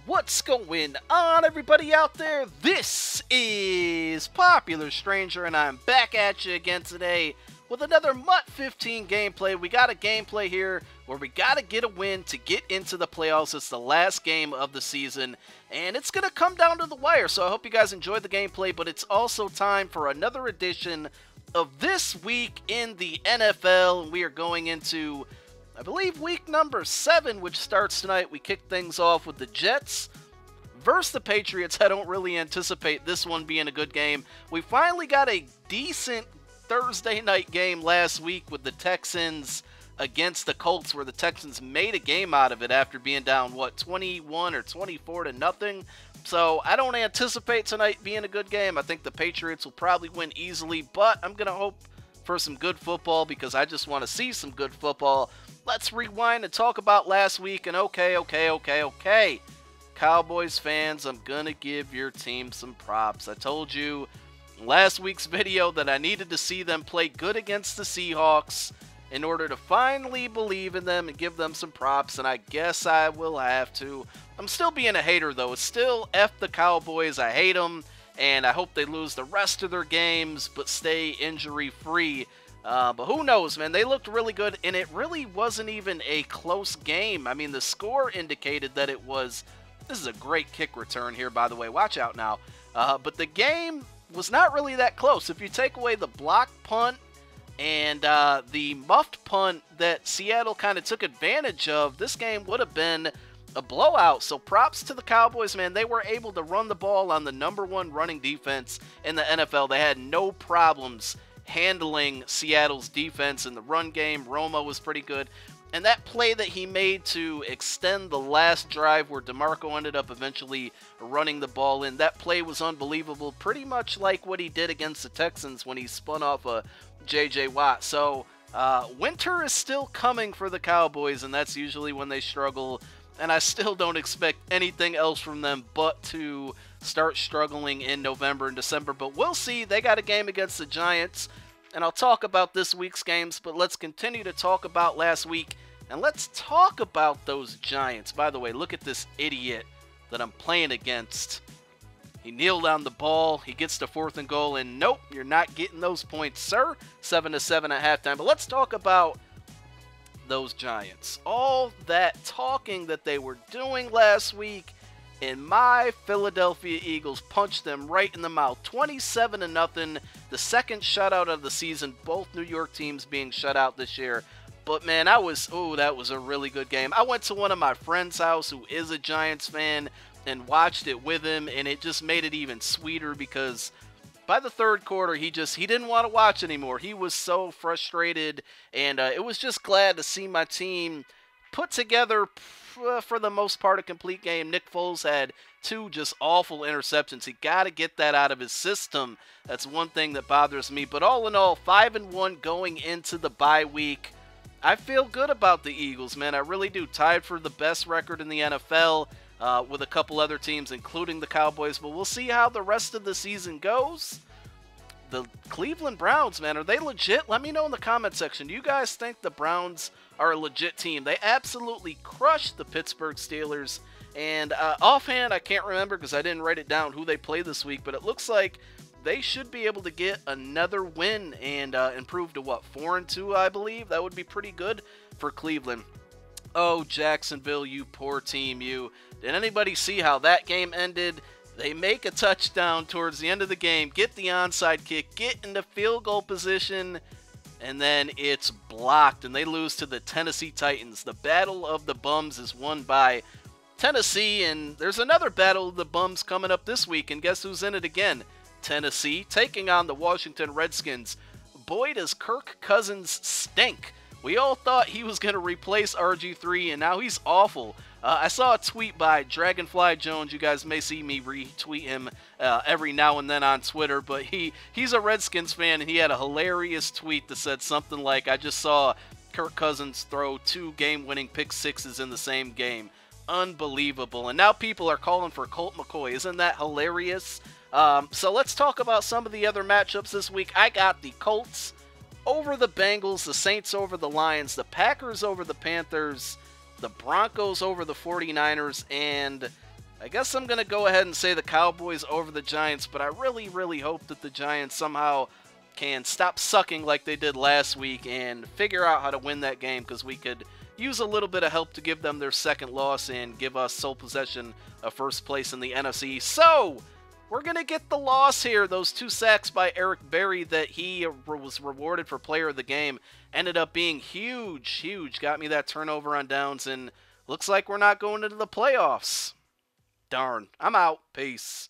What's going on, everybody out there? This is Popular Stranger, and I'm back at you again today with another MUT 15 gameplay. We got a gameplay here where we got to get a win to get into the playoffs. It's the last game of the season, and it's going to come down to the wire, so I hope you guys enjoyed the gameplay, but it's also time for another edition of This Week in the NFL, and we are going into, I believe, week number 7, which starts tonight. We kick things off with the Jets versus the Patriots. I don't really anticipate this one being a good game. We finally got a decent Thursday night game last week with the Texans against the Colts, where the Texans made a game out of it after being down, what, 21 or 24 to nothing. So I don't anticipate tonight being a good game. I think the Patriots will probably win easily, but I'm going to hope for some good football because I just want to see some good football. Let's rewind and talk about last week. And okay. Cowboys fans, I'm going to give your team some props. I told you in last week's video that I needed to see them play good against the Seahawks in order to finally believe in them and give them some props, and I guess I will have to. I'm still being a hater, though. It's still F the Cowboys. I hate them, and I hope they lose the rest of their games but stay injury-free. But who knows, man? They looked really good, and it really wasn't even a close game. I mean, the score indicated that it was. This is a great kick return here, by the way. Watch out now. But the game was not really that close. If you take away the block punt and the muffed punt that Seattle kind of took advantage of, this game would have been a blowout. So props to the Cowboys, man. They were able to run the ball on the #1 running defense in the NFL. They had no problems handling Seattle's defense in the run game. Romo was pretty good. And that play that he made to extend the last drive where DeMarco ended up eventually running the ball in, that play was unbelievable. Pretty much like what he did against the Texans when he spun off a J.J. Watt. So winter is still coming for the Cowboys, and that's usually when they struggle. And I still don't expect anything else from them but to start struggling in November and December. But we'll see. They got a game against the Giants. And I'll talk about this week's games, but let's continue to talk about last week. And let's talk about those Giants. By the way, look at this idiot that I'm playing against. He kneeled on the ball. He gets to 4th and goal, and nope, you're not getting those points, sir. 7-7 at halftime. But let's talk about those Giants. All that talking that they were doing last week, and my Philadelphia Eagles punched them right in the mouth. 27-0, the second shutout of the season. Both New York teams being shut out this year. But man, that was a really good game. I went to one of my friend's house who is a Giants fan and watched it with him, and it just made it even sweeter because by the third quarter, he didn't want to watch anymore. He was so frustrated, and it was just glad to see my team put together, for the most part, a complete game. Nick Foles had 2 just awful interceptions. He got to get that out of his system. That's one thing that bothers me. But all in all, 5-1 going into the bye week. I feel good about the Eagles, man. I really do. Tied for the best record in the NFL with a couple other teams, including the Cowboys. But we'll see how the rest of the season goes. The Cleveland Browns, man, are they legit? Let me know in the comment section. Do you guys think the Browns are a legit team? They absolutely crushed the Pittsburgh Steelers. And offhand, I can't remember because I didn't write it down who they play this week, but it looks like they should be able to get another win and improve to, what, 4-2, I believe? That would be pretty good for Cleveland. Oh, Jacksonville, you poor team, you. Did anybody see how that game ended? They make a touchdown towards the end of the game, get the onside kick, get into field goal position, and then it's blocked, and they lose to the Tennessee Titans. The Battle of the Bums is won by Tennessee, and there's another Battle of the Bums coming up this week, and guess who's in it again? Tennessee, taking on the Washington Redskins. Boy, does Kirk Cousins stink. We all thought he was going to replace RG3, and now he's awful. I saw a tweet by Dragonfly Jones. You guys may see me retweet him every now and then on Twitter, but he's a Redskins fan, and he had a hilarious tweet that said something like, I just saw Kirk Cousins throw 2 game-winning pick sixes in the same game. Unbelievable. And now people are calling for Colt McCoy. Isn't that hilarious? So let's talk about some of the other matchups this week. I got the Colts over the Bengals, the Saints over the Lions, the Packers over the Panthers, the Broncos over the 49ers, and I guess I'm going to go ahead and say the Cowboys over the Giants, but I really, really hope that the Giants somehow can stop sucking like they did last week and figure out how to win that game, because we could use a little bit of help to give them their second loss and give us sole possession of first place in the NFC. So, we're going to get the loss here. Those 2 sacks by Eric Berry that he was rewarded for player of the game ended up being huge. Got me that turnover on downs, and looks like we're not going into the playoffs. Darn. I'm out. Peace.